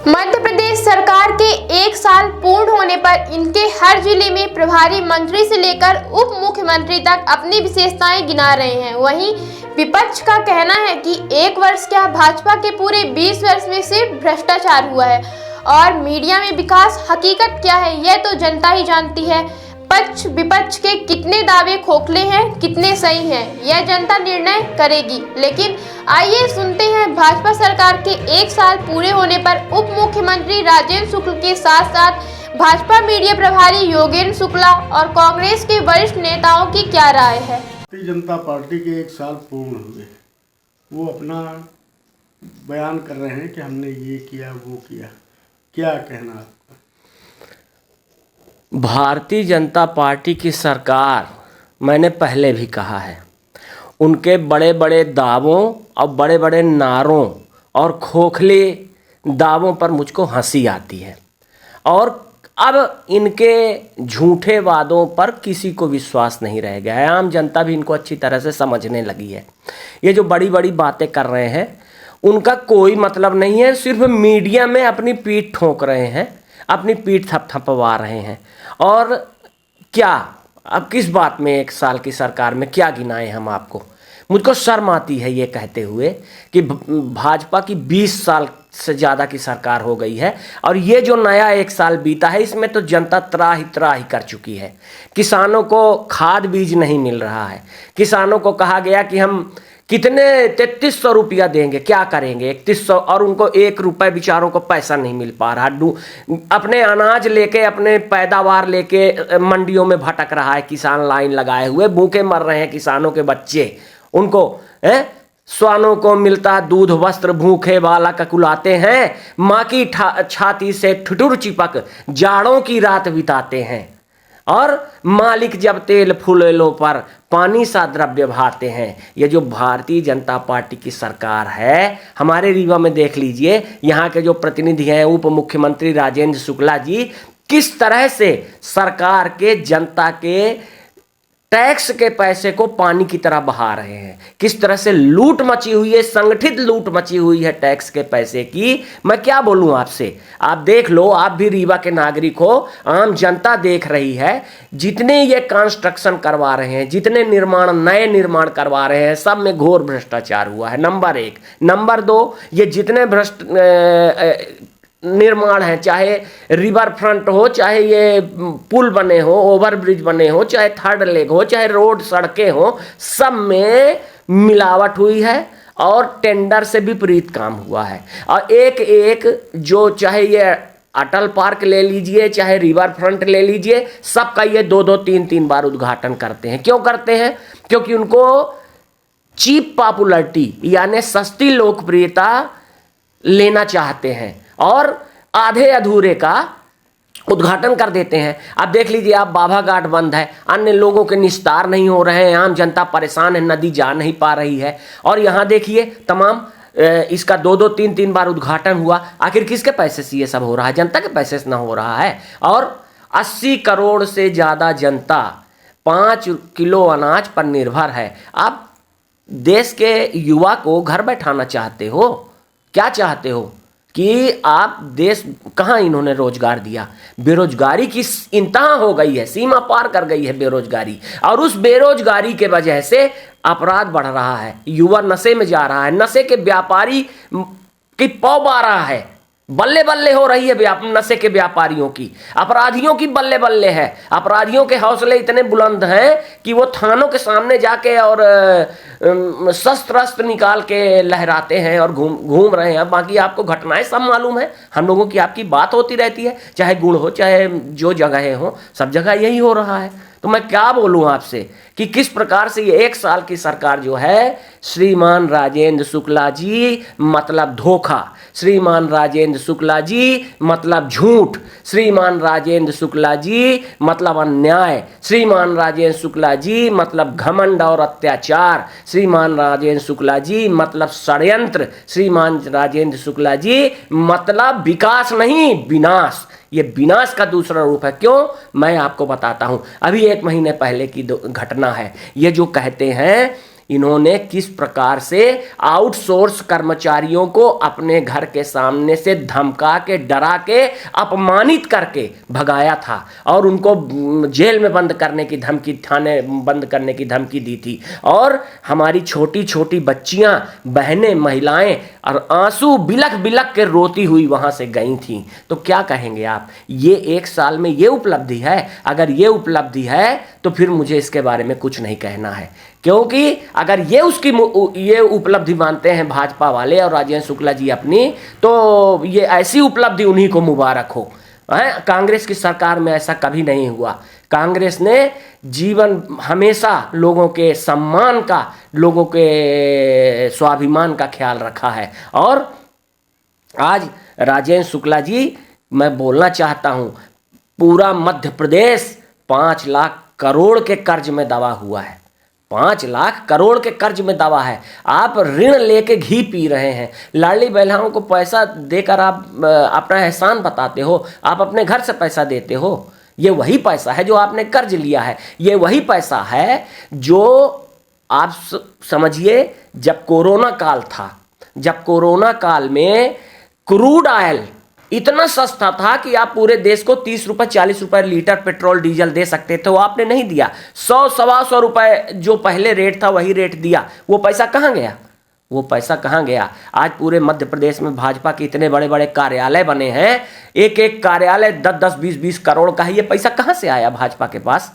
मध्य प्रदेश सरकार के 1 साल पूर्ण होने पर इनके हर जिले में प्रभारी मंत्री से लेकर उप मुख्यमंत्री तक अपनी विशेषताएं गिना रहे हैं। वहीं विपक्ष का कहना है कि 1 वर्ष क्या, भाजपा के पूरे 20 वर्ष में सिर्फ भ्रष्टाचार हुआ है और मीडिया में विकास हकीकत क्या है यह तो जनता ही जानती है। पक्ष विपक्ष के कितने दावे खोखले हैं, कितने सही हैं, यह जनता निर्णय करेगी। लेकिन आइए सुनते हैं भाजपा सरकार के 1 साल पूरे होने पर उप मुख्यमंत्री राजेंद्र शुक्ल के साथ साथ भाजपा मीडिया प्रभारी योगेंद्र शुक्ला और कांग्रेस के वरिष्ठ नेताओं की क्या राय है। भारतीय जनता पार्टी के 1 साल पूर्ण हुए, वो अपना बयान कर रहे हैं कि हमने ये किया वो किया। क्या कहना आपका? भारतीय जनता पार्टी की सरकार, मैंने पहले भी कहा है, उनके बड़े बड़े दावों और बड़े बड़े नारों और खोखले दावों पर मुझको हंसी आती है और अब इनके झूठे वादों पर किसी को विश्वास नहीं रह गया है। आम जनता भी इनको अच्छी तरह से समझने लगी है। ये जो बड़ी बड़ी बातें कर रहे हैं उनका कोई मतलब नहीं है, सिर्फ मीडिया में अपनी पीठ ठोक रहे हैं, अपनी पीठ थपथपवा रहे हैं। और क्या अब किस बात में 1 साल की सरकार में क्या गिनाएं हम आपको? मुझको शर्म आती है ये कहते हुए कि भाजपा की 20 साल से ज़्यादा की सरकार हो गई है और ये जो नया 1 साल बीता है इसमें तो जनता त्राही कर चुकी है। किसानों को खाद बीज नहीं मिल रहा है। किसानों को कहा गया कि हम कितने 3300 रुपया देंगे, क्या करेंगे 3100, और उनको 1 रुपये बेचारों को पैसा नहीं मिल पा रहा। अपने अनाज लेके, अपने पैदावार लेके मंडियों में भटक रहा है किसान, लाइन लगाए हुए भूखे मर रहे हैं किसानों के बच्चे। उनको स्वानों को मिलता दूध वस्त्र, भूखे वाला ककुलाते हैं, माँ की छाती से ठुठुर चिपक जाड़ों की रात बिताते हैं। और मालिक जब तेल फूलों पर पानी सा द्रव्य बहाते हैं। ये जो भारतीय जनता पार्टी की सरकार है, हमारे रीवा में देख लीजिए, यहाँ के जो प्रतिनिधि हैं उप मुख्यमंत्री राजेंद्र शुक्ला जी, किस तरह से सरकार के, जनता के टैक्स के पैसे को पानी की तरह बहा रहे हैं। किस तरह से लूट मची हुई है, संगठित लूट मची हुई है टैक्स के पैसे की। मैं क्या बोलूं आपसे, आप देख लो, आप भी रीवा के नागरिक हो, आम जनता देख रही है। जितने ये कंस्ट्रक्शन करवा रहे हैं, जितने नए निर्माण करवा रहे हैं, सब में घोर भ्रष्टाचार हुआ है, नंबर 1। नंबर 2, ये जितने निर्माण है, चाहे रिवर फ्रंट हो, चाहे ये पुल बने हो, ओवरब्रिज बने हो, चाहे थर्ड लेग हो, चाहे रोड सड़कें हो, सब में मिलावट हुई है और टेंडर से विपरीत काम हुआ है। और एक जो, चाहे ये अटल पार्क ले लीजिए, चाहे रिवर फ्रंट ले लीजिए, सबका ये 2-2, 3-3 बार उद्घाटन करते हैं। क्यों करते हैं? क्योंकि उनको चीप पॉपुलैरिटी यानी सस्ती लोकप्रियता लेना चाहते हैं और आधे अधूरे का उद्घाटन कर देते हैं। अब देख लीजिए, आप बाबा घाट बंद है, अन्य लोगों के निस्तार नहीं हो रहे हैं, आम जनता परेशान है, नदी जा नहीं पा रही है। और यहाँ देखिए, तमाम इसका 2-2, 3-3 बार उद्घाटन हुआ। आखिर किसके पैसे से ये सब हो रहा है? जनता के पैसे से ना हो रहा है। और 80 करोड़ से ज़्यादा जनता 5 किलो अनाज पर निर्भर है। आप देश के युवा को घर बैठाना चाहते हो? क्या चाहते हो कि आप देश, कहाँ इन्होंने रोजगार दिया? बेरोजगारी की इंतहा हो गई है, सीमा पार कर गई है बेरोजगारी। और उस बेरोजगारी के वजह से अपराध बढ़ रहा है, युवा नशे में जा रहा है, नशे के व्यापारी की पौबारा है, बल्ले बल्ले हो रही है नशे के व्यापारियों की, अपराधियों की बल्ले बल्ले है। अपराधियों के हौसले इतने बुलंद हैं कि वो थानों के सामने जाके और शस्त्र अस्त्र निकाल के लहराते हैं और घूम रहे हैं। बाकी आपको घटनाएं सब मालूम है, हम लोगों की आपकी बात होती रहती है, चाहे गुड़ हो, चाहे जो जगह हो, सब जगह यही हो रहा है। तो मैं क्या बोलूं आपसे कि किस प्रकार से ये 1 साल की सरकार जो है, श्रीमान राजेंद्र शुक्ला जी मतलब धोखा, श्रीमान राजेंद्र शुक्ला जी मतलब झूठ, श्रीमान राजेंद्र शुक्ला जी मतलब अन्याय, श्रीमान राजेंद्र शुक्ला जी मतलब घमंड और अत्याचार, श्रीमान राजेंद्र शुक्ला जी मतलब षड्यंत्र, श्रीमान राजेंद्र शुक्ला जी मतलब विकास नहीं, विनाश। ये विनाश का दूसरा रूप है। क्यों? मैं आपको बताता हूं। अभी 1 महीने पहले की घटना है। ये जो कहते हैं इन्होंने किस प्रकार से आउटसोर्स कर्मचारियों को अपने घर के सामने से धमका के, डरा के, अपमानित करके भगाया था और उनको जेल में बंद करने की धमकी, थाने बंद करने की धमकी दी थी। और हमारी छोटी छोटी बच्चियां, बहनें, महिलाएं और आंसू बिलख बिलख के रोती हुई वहां से गई थी। तो क्या कहेंगे आप? ये 1 साल में ये उपलब्धि है? अगर ये उपलब्धि है तो फिर मुझे इसके बारे में कुछ नहीं कहना है, क्योंकि अगर ये उपलब्धि मानते हैं भाजपा वाले और राजेंद्र शुक्ला जी अपनी, तो ये ऐसी उपलब्धि उन्हीं को मुबारक हो। कांग्रेस की सरकार में ऐसा कभी नहीं हुआ। कांग्रेस ने जीवन हमेशा लोगों के सम्मान का, लोगों के स्वाभिमान का ख्याल रखा है। और आज राजेंद्र शुक्ला जी, मैं बोलना चाहता हूं, पूरा मध्य प्रदेश 5 लाख करोड़ के कर्ज में दबा हुआ है। 5 लाख करोड़ के कर्ज में दबा है। आप ऋण लेके घी पी रहे हैं। लाडली बहनों को पैसा देकर आप अपना एहसान बताते हो, आप अपने घर से पैसा देते हो। ये वही पैसा है जो आपने कर्ज लिया है। ये वही पैसा है जो आप समझिए, जब कोरोना काल था, जब कोरोना काल में क्रूड ऑयल इतना सस्ता था कि आप पूरे देश को 30 रुपए 40 रुपए लीटर पेट्रोल डीजल दे सकते थे, वो आपने नहीं दिया। 100-125 रुपए जो पहले रेट था वही रेट दिया। वो पैसा कहाँ गया? वो पैसा कहाँ गया? आज पूरे मध्य प्रदेश में भाजपा के इतने बड़े बड़े कार्यालय बने हैं, एक एक कार्यालय 10-10, 20-20 करोड़ का है। ये पैसा कहाँ से आया भाजपा के पास?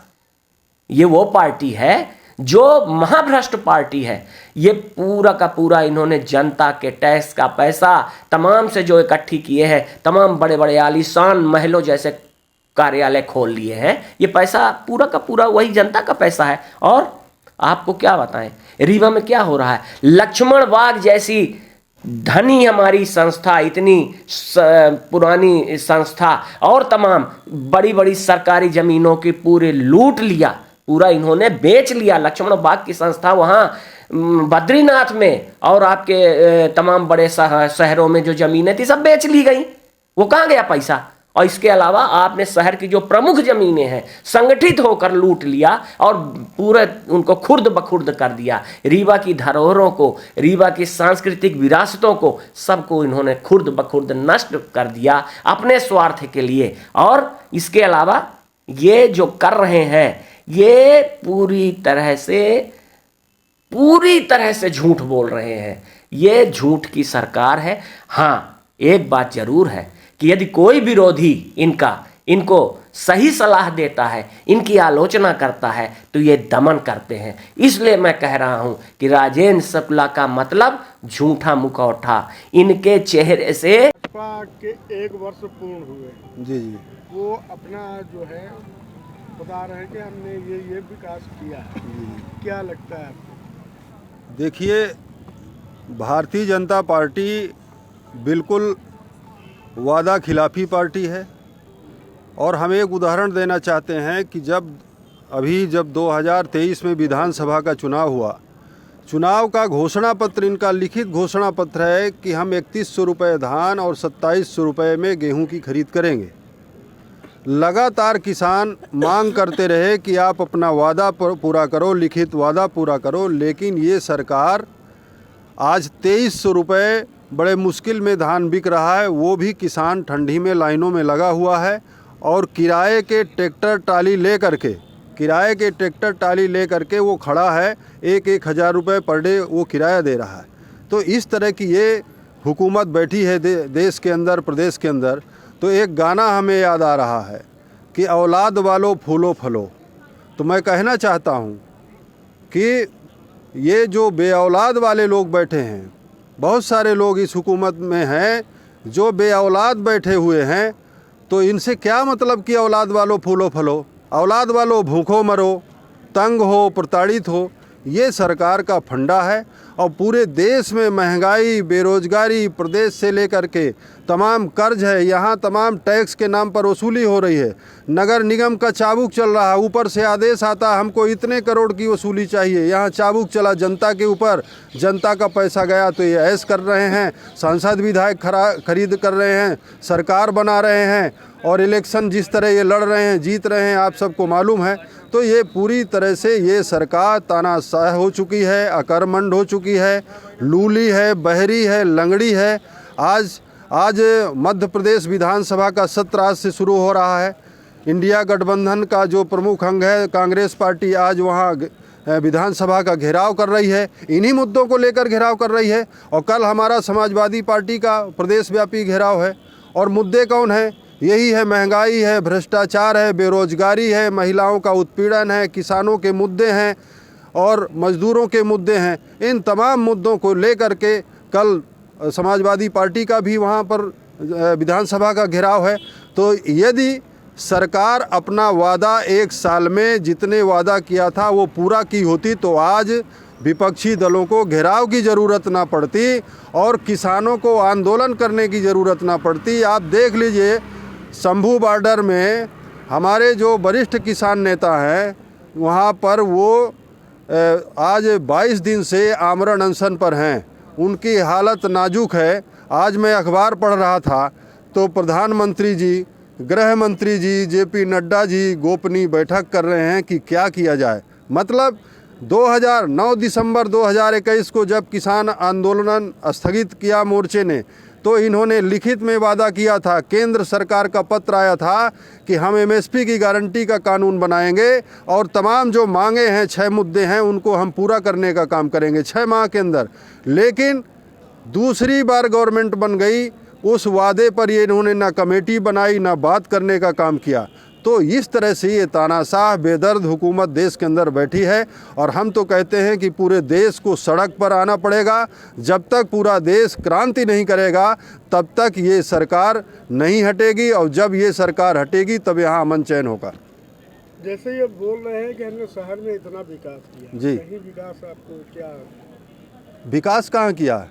ये वो पार्टी है जो महाभ्रष्ट पार्टी है। ये पूरा का पूरा इन्होंने जनता के टैक्स का पैसा तमाम से जो इकट्ठी किए हैं, तमाम बड़े बड़े आलीशान महलों जैसे कार्यालय खोल लिए हैं। ये पैसा पूरा का पूरा वही जनता का पैसा है। और आपको क्या बताएं, रीवा में क्या हो रहा है? लक्ष्मण बाग जैसी धनी हमारी संस्था, इतनी पुरानी संस्था, और तमाम बड़ी बड़ी सरकारी जमीनों की पूरे लूट लिया, पूरा इन्होंने बेच लिया। लक्ष्मण बाग की संस्था वहाँ बद्रीनाथ में और आपके तमाम बड़े शहरों में जो जमीनें थी सब बेच ली गई। वो कहाँ गया पैसा? और इसके अलावा आपने शहर की जो प्रमुख जमीनें हैं संगठित होकर लूट लिया और पूरे उनको खुर्द बखुर्द कर दिया। रीवा की धरोहरों को, रीवा की सांस्कृतिक विरासतों को, सबको इन्होंने खुर्द बखुर्द नष्ट कर दिया अपने स्वार्थ के लिए। और इसके अलावा ये जो कर रहे हैं, ये पूरी तरह से झूठ बोल रहे हैं। ये झूठ की सरकार है। हाँ, एक बात जरूर है कि यदि कोई विरोधी इनको सही सलाह देता है, इनकी आलोचना करता है, तो ये दमन करते हैं। इसलिए मैं कह रहा हूं कि राजेंद्र शुक्ला का मतलब झूठा मुखौटा। इनके चेहरे से भाजपा के 1 वर्ष पूर्ण हुए जी, वो अपना जो है बता रहे हैं कि हमने ये विकास किया है। क्या लगता है आपको? देखिए, भारतीय जनता पार्टी बिल्कुल वादा खिलाफी पार्टी है। और हम एक उदाहरण देना चाहते हैं कि जब 2023 में विधानसभा का चुनाव हुआ, चुनाव का घोषणा पत्र, इनका लिखित घोषणा पत्र है कि हम 3100 रुपये धान और 2700 रुपये में गेहूं की खरीद करेंगे। लगातार किसान मांग करते रहे कि आप अपना वादा पूरा करो, लिखित वादा पूरा करो, लेकिन ये सरकार आज 2300 रुपये बड़े मुश्किल में धान बिक रहा है, वो भी किसान ठंडी में लाइनों में लगा हुआ है। और किराए के ट्रैक्टर ट्राली ले करके वो खड़ा है, 1-1 हज़ार रुपये पर डे वो किराया दे रहा है। तो इस तरह की ये हुकूमत बैठी है देश के अंदर, प्रदेश के अंदर। तो एक गाना हमें याद आ रहा है कि औलाद वालों फूलो फलो। तो मैं कहना चाहता हूँ कि ये जो बे औलाद वाले लोग बैठे हैं, बहुत सारे लोग इस हुकूमत में हैं जो बे औलाद बैठे हुए हैं, तो इनसे क्या मतलब कि औलाद वालों फूलो फलो? औलाद वालों भूखो मरो, तंग हो, प्रताड़ित हो। ये सरकार का फंडा है। और पूरे देश में महंगाई, बेरोजगारी, प्रदेश से लेकर के तमाम कर्ज है, यहाँ तमाम टैक्स के नाम पर वसूली हो रही है। नगर निगम का चाबुक चल रहा है, ऊपर से आदेश आता हमको इतने करोड़ की वसूली चाहिए। यहाँ चाबुक चला जनता के ऊपर, जनता का पैसा गया तो ये ऐश कर रहे हैं, सांसद विधायक खरीद कर रहे हैं, सरकार बना रहे हैं। और इलेक्शन जिस तरह ये लड़ रहे हैं, जीत रहे हैं, आप सबको मालूम है। तो ये पूरी तरह से ये सरकार तानाशाह हो चुकी है, अकर्मण्ड हो चुकी है, लूली है, बहरी है, लंगड़ी है। आज मध्य प्रदेश विधानसभा का सत्र आज से शुरू हो रहा है। इंडिया गठबंधन का जो प्रमुख अंग है कांग्रेस पार्टी आज वहाँ विधानसभा का घेराव कर रही है, इन्हीं मुद्दों को लेकर घेराव कर रही है। और कल हमारा समाजवादी पार्टी का प्रदेश व्यापी घेराव है। और मुद्दे कौन है? यही है, महंगाई है, भ्रष्टाचार है, बेरोजगारी है, महिलाओं का उत्पीड़न है, किसानों के मुद्दे हैं और मजदूरों के मुद्दे हैं। इन तमाम मुद्दों को लेकर के कल समाजवादी पार्टी का भी वहाँ पर विधानसभा का घेराव है। तो यदि सरकार अपना वादा 1 साल में जितने वादा किया था वो पूरा की होती तो आज विपक्षी दलों को घेराव की ज़रूरत ना पड़ती और किसानों को आंदोलन करने की ज़रूरत ना पड़ती। आप देख लीजिए, शंभू बॉर्डर में हमारे जो वरिष्ठ किसान नेता हैं वहाँ पर वो आज 22 दिन से आमरण अनशन पर हैं। उनकी हालत नाजुक है। आज मैं अखबार पढ़ रहा था तो प्रधानमंत्री जी, गृह मंत्री जी, जेपी नड्डा जी गोपनीय बैठक कर रहे हैं कि क्या किया जाए। मतलब 9 दिसंबर 2021 को जब किसान आंदोलन स्थगित किया मोर्चे ने, तो इन्होंने लिखित में वादा किया था, केंद्र सरकार का पत्र आया था कि हम एमएसपी की गारंटी का कानून बनाएंगे और तमाम जो मांगे हैं 6 मुद्दे हैं उनको हम पूरा करने का काम करेंगे 6 माह के अंदर। लेकिन दूसरी बार गवर्नमेंट बन गई, उस वादे पर ये इन्होंने ना कमेटी बनाई ना बात करने का काम किया। तो इस तरह से ये तानाशाह बेदर्द हुकूमत देश के अंदर बैठी है। और हम तो कहते हैं कि पूरे देश को सड़क पर आना पड़ेगा। जब तक पूरा देश क्रांति नहीं करेगा तब तक ये सरकार नहीं हटेगी और जब ये सरकार हटेगी तब यहाँ अमन चैन होगा। जैसे ये बोल रहे हैं कि हमने शहर में इतना विकास किया, जी, कहीं विकास आपको क्या? विकास कहाँ किया?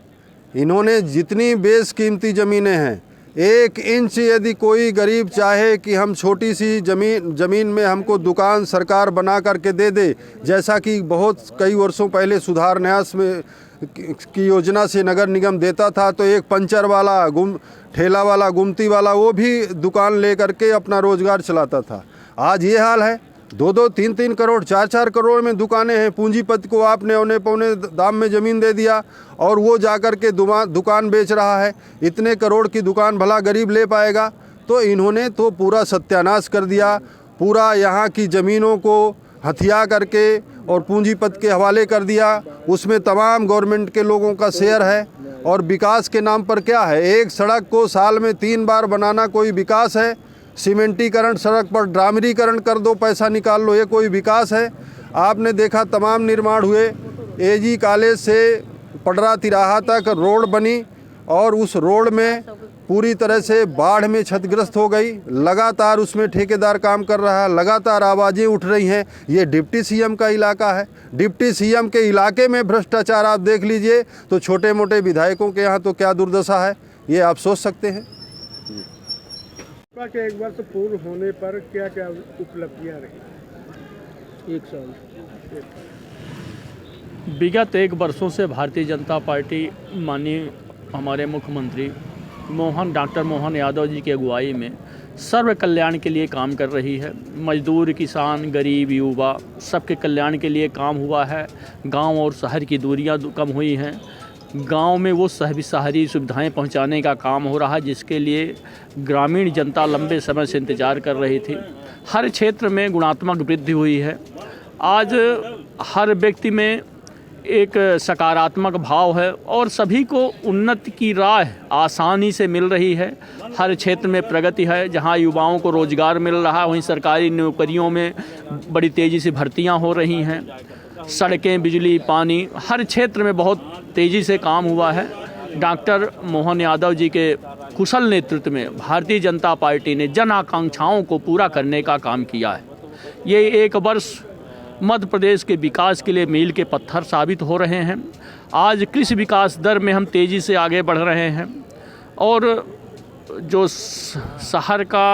इन्होंने जितनी बेशकीमती ज़मीनें हैं, 1 इंच यदि कोई गरीब चाहे कि हम छोटी सी ज़मीन में हमको दुकान सरकार बना करके दे दे, जैसा कि कई वर्षों पहले सुधार न्यास में की योजना से नगर निगम देता था, तो एक पंचर वाला, ठेला वाला, गुमती वाला वो भी दुकान ले करके अपना रोज़गार चलाता था। आज ये हाल है। 2-2, 3-3 करोड़, 4-4 करोड़ में दुकानें हैं। पूंजीपति को आपने औने पौने दाम में ज़मीन दे दिया और वो जाकर के दुकान बेच रहा है। इतने करोड़ की दुकान भला गरीब ले पाएगा? तो इन्होंने तो पूरा सत्यानाश कर दिया। पूरा यहाँ की ज़मीनों को हथिया करके और पूंजीपति के हवाले कर दिया। उसमें तमाम गवर्नमेंट के लोगों का शेयर है। और विकास के नाम पर क्या है? एक सड़क को साल में 3 बार बनाना कोई विकास है? सीमेंटीकरण, सड़क पर डामरीकरण कर दो, पैसा निकाल लो, ये कोई विकास है? आपने देखा तमाम निर्माण हुए। एजी कॉलेज से पडरा तिराहा तक रोड बनी और उस रोड में पूरी तरह से बाढ़ में क्षतिग्रस्त हो गई। लगातार उसमें ठेकेदार काम कर रहा है, लगातार आवाज़ें उठ रही हैं। ये डिप्टी सीएम का इलाका है। डिप्टी सीएम के इलाके में भ्रष्टाचार आप देख लीजिए तो छोटे मोटे विधायकों के यहाँ तो क्या दुर्दशा है, ये आप सोच सकते हैं। के 1 वर्ष पूर्ण होने पर क्या क्या उपलब्धियां रही? 1 साल विगत 1 वर्षों से भारतीय जनता पार्टी माननीय हमारे मुख्यमंत्री डॉक्टर मोहन यादव जी की अगुवाई में सर्व कल्याण के लिए काम कर रही है। मजदूर, किसान, गरीब, युवा सबके कल्याण के लिए काम हुआ है। गांव और शहर की दूरियां कम हुई हैं। गांव में वो शहरी सुविधाएं पहुंचाने का काम हो रहा है जिसके लिए ग्रामीण जनता लंबे समय से इंतज़ार कर रही थी। हर क्षेत्र में गुणात्मक वृद्धि हुई है। आज हर व्यक्ति में एक सकारात्मक भाव है और सभी को उन्नति की राह आसानी से मिल रही है। हर क्षेत्र में प्रगति है। जहां युवाओं को रोज़गार मिल रहा है वहीं सरकारी नौकरियों में बड़ी तेज़ी से भर्तियां हो रही हैं। सड़कें, बिजली, पानी, हर क्षेत्र में बहुत तेज़ी से काम हुआ है। डॉक्टर मोहन यादव जी के कुशल नेतृत्व में भारतीय जनता पार्टी ने जन आकांक्षाओं को पूरा करने का काम किया है। ये 1 वर्ष मध्य प्रदेश के विकास के लिए मील के पत्थर साबित हो रहे हैं। आज कृषि विकास दर में हम तेज़ी से आगे बढ़ रहे हैं और जो शहर का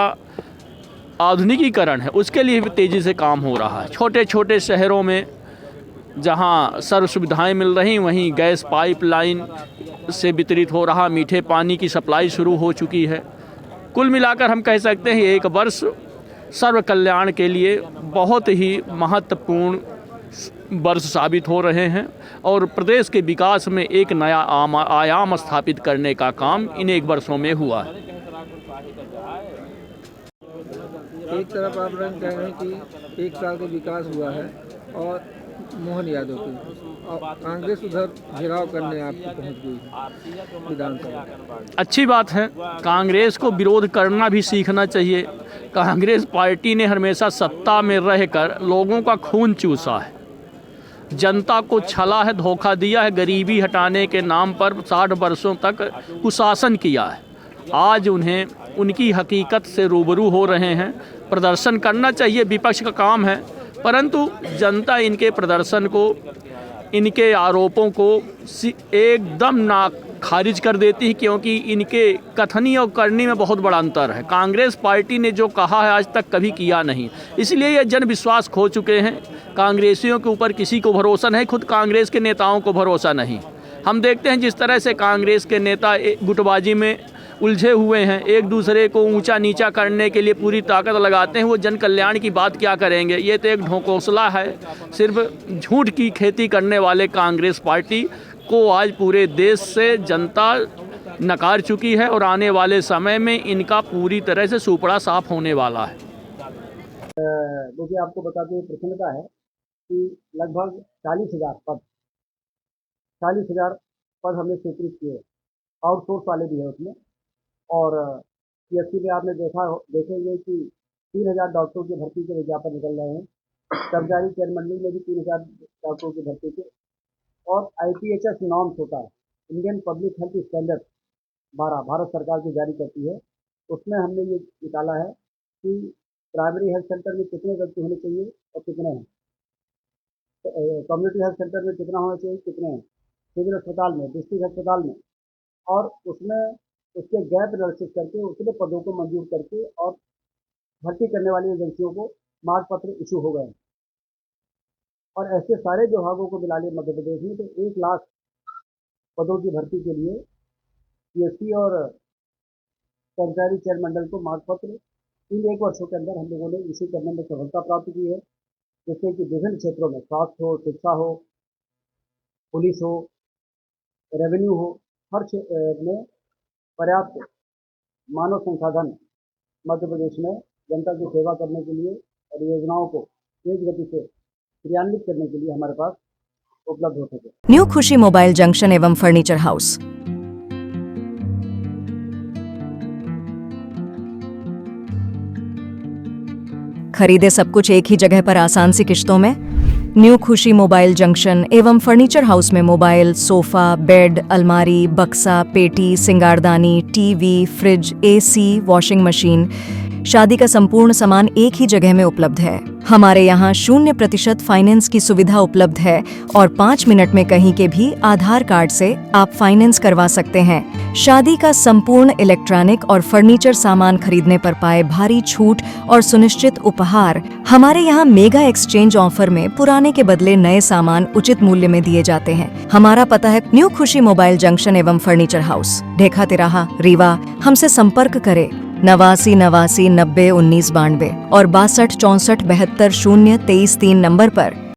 आधुनिकीकरण है उसके लिए भी तेज़ी से काम हो रहा है। छोटे छोटे शहरों में जहां सर्व सुविधाएं मिल रही वहीं गैस पाइपलाइन से वितरित हो रहा मीठे पानी की सप्लाई शुरू हो चुकी है। कुल मिलाकर हम कह सकते हैं 1 वर्ष सर्व कल्याण के लिए बहुत ही महत्वपूर्ण वर्ष साबित हो रहे हैं और प्रदेश के विकास में एक नया आयाम स्थापित करने का काम इन 1 वर्षों में हुआ है। एक तरफ आप कह रहे हैं कि 1 साल का विकास हुआ है और मोहन यादव की, और कांग्रेस उधर घेराव करने आपको पहुंच गई है विधानसभा। अच्छी बात है, कांग्रेस को विरोध करना भी सीखना चाहिए। कांग्रेस पार्टी ने हमेशा सत्ता में रहकर लोगों का खून चूसा है, जनता को छला है, धोखा दिया है, गरीबी हटाने के नाम पर 60 वर्षों तक कुशासन किया है। आज उन्हें उनकी हकीकत से रूबरू हो रहे हैं। प्रदर्शन करना चाहिए, विपक्ष का काम है, परंतु जनता इनके प्रदर्शन को, इनके आरोपों को एकदम ना खारिज कर देती है, क्योंकि इनके कथनी और करनी में बहुत बड़ा अंतर है। कांग्रेस पार्टी ने जो कहा है आज तक कभी किया नहीं, इसलिए ये जन विश्वास खो चुके हैं। कांग्रेसियों के ऊपर किसी को भरोसा नहीं, खुद कांग्रेस के नेताओं को भरोसा नहीं। हम देखते हैं जिस तरह से कांग्रेस के नेता गुटबाजी में उलझे हुए हैं, एक दूसरे को ऊंचा नीचा करने के लिए पूरी ताकत लगाते हैं। वो जन कल्याण की बात क्या करेंगे? ये तो एक ढोंकोसला है। सिर्फ झूठ की खेती करने वाले कांग्रेस पार्टी को आज पूरे देश से जनता नकार चुकी है और आने वाले समय में इनका पूरी तरह से सुपड़ा साफ होने वाला है। देखिए, आपको बता दें, प्रसन्नता है कि लगभग 40,000 पद हमने स्वीकृत किए, आउटसोर्स वाले भी है उसमें। और PSC में आपने देखेंगे कि 3,000 डॉक्टरों की भर्ती के विज्ञापन निकल रहे हैं। कर्मचारी चयन मंडली में भी 3,000 डॉक्टरों की भर्ती के, और IPHS नॉर्म्स होता है, Indian public health standard 12 Bharat सरकार की जारी करती है। उसमें हमने ये निकाला है कि प्राइमरी हेल्थ सेंटर में कितने व्यक्ति होने चाहिए और कितने हैं, कम्युनिटी हेल्थ सेंटर में कितना होना चाहिए, कितने हैं, सिविल अस्पताल में, डिस्ट्रिक्ट अस्पताल में, और उसमें उसके गैप एनालिसिस करके उतने पदों को मंजूर करके और भर्ती करने वाली एजेंसियों को मार्ग पत्र इशू हो गए। और ऐसे सारे विभागों को मिला लिया मध्य प्रदेश में, तो 1 लाख पदों की भर्ती के लिए PSC और कर्मचारी चयन मंडल को मार्ग पत्र इन 1 वर्षों के अंदर हम लोगों ने इशू करने में सफलता प्राप्त की है, जिससे कि विभिन्न क्षेत्रों में, स्वास्थ्य हो, शिक्षा हो, पुलिस हो, रेवेन्यू हो, हर क्षेत्र में पर्याप्त मानव संसाधन मध्य प्रदेश में जनता की सेवा करने के लिए और योजनाओं को तेज गति से क्रियान्वित करने के लिए हमारे पास उपलब्ध हो सके। न्यू खुशी मोबाइल जंक्शन एवं फर्नीचर हाउस। खरीदे सब कुछ एक ही जगह पर आसान सी किश्तों में। न्यू खुशी मोबाइल जंक्शन एवं फर्नीचर हाउस में मोबाइल, सोफा, बेड, अलमारी, बक्सा, पेटी, सिंगारदानी, TV, fridge, AC, washing machine, शादी का संपूर्ण सामान एक ही जगह में उपलब्ध है। हमारे यहाँ 0% फाइनेंस की सुविधा उपलब्ध है और 5 मिनट में कहीं के भी आधार कार्ड से आप फाइनेंस करवा सकते हैं। शादी का संपूर्ण इलेक्ट्रॉनिक और फर्नीचर सामान खरीदने पर पाए भारी छूट और सुनिश्चित उपहार। हमारे यहाँ मेगा एक्सचेंज ऑफर में पुराने के बदले नए सामान उचित मूल्य में दिए जाते हैं। हमारा पता है न्यू खुशी मोबाइल जंक्शन एवं फर्नीचर हाउस, ढेखा तिराहा, रीवा। हमसे संपर्क करें 89 89 90 19 92 और 62 64 72 0 23 3 नंबर पर।